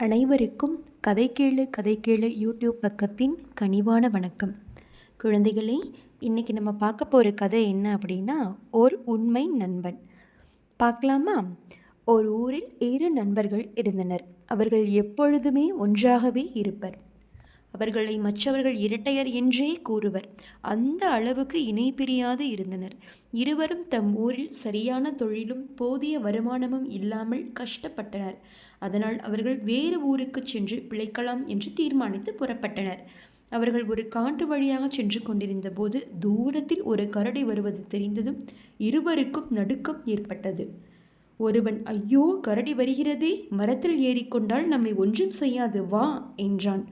அனைவருக்கும் கதை கேளு கதை கேளு யூடியூப் பக்கத்தின் கனிவான வணக்கம். குழந்தைகளே, இன்றைக்கி நம்ம பார்க்க போகிற கதை என்ன அப்படின்னா, ஓர் உண்மை நண்பன். பார்க்கலாமா? ஒரு ஊரில் 7 நண்பர்கள் இருந்தனர். அவர்கள் எப்பொழுதுமே ஒன்றாகவே இருப்பர். அவர்களை மற்றவர்கள் இரட்டையர் என்றே கூறுவர். அந்த அளவுக்கு இணை பிரியாது இருந்தனர். இருவரும் தம் ஊரில் சரியான தொழிலும் போதிய வருமானமும் இல்லாமல் கஷ்டப்பட்டனர். அதனால் அவர்கள் வேறு ஊருக்கு சென்று பிழைக்கலாம் என்று தீர்மானித்து புறப்பட்டனர். அவர்கள் ஒரு காட்டு வழியாக சென்று கொண்டிருந்த போது தூரத்தில் ஒரு கரடி வருவது தெரிந்ததும் இருவருக்கும் நடுக்கம் ஏற்பட்டது. ஒருவன், ஐயோ, கரடி வருகிறதே, மரத்தில் ஏறிக்கொண்டால் நம்மை ஒன்றும் செய்யாது, வா என்றான்.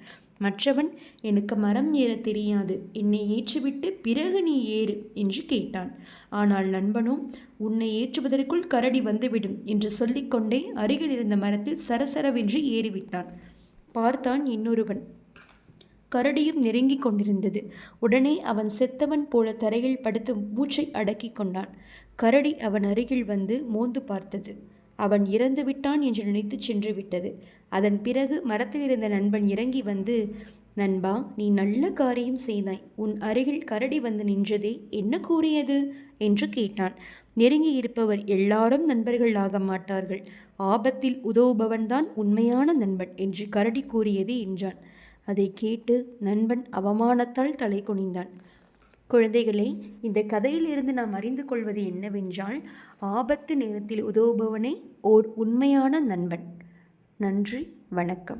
மற்றவன், எனக்கு மரம் ஏற தெரியாது, என்னை ஏற்றிவிட்டு பிறகு நீ ஏறு என்று கேட்டான். ஆனால் நண்பனோ, உன்னை ஏற்றுவதற்குள் கரடி வந்துவிடும் என்று சொல்லிக்கொண்டே அருகில் இருந்த மரத்தில் சரசரவென்று ஏறிவிட்டான். பார்த்தான் இன்னொருவன். கரடியும் நெருங்கி கொண்டிருந்தது. உடனே அவன் செத்தவன் போல தரையில் படுத்து மூச்சை அடக்கி கொண்டான். கரடி அவன் அருகில் வந்து மோந்து பார்த்தது. அவன் இறந்து விட்டான் என்று நினைத்து சென்று விட்டது. அதன் பிறகு மரத்தில் இருந்த நண்பன் இறங்கி வந்து, நண்பா, நீ நல்ல காரியம் செய்தாய். உன் அருகில் கரடி வந்து நின்றதே என்ன கூறியது என்று கேட்டான். நெருங்கி இருப்பவர் எல்லாரும் நண்பர்கள் ஆக மாட்டார்கள். ஆபத்தில் உதவுபவன்தான் உண்மையான நண்பன் என்று கரடி கூறியது என்றான். அதை கேட்டு நண்பன் அவமானத்தால் தலை குனிந்தான். குழந்தைகளே, இந்த கதையிலிருந்து நாம் அறிந்து கொள்வது என்னவென்றால், ஆபத்து நேரத்தில் உதவுபவனே ஓர் உண்மையான நண்பன். நன்றி, வணக்கம்.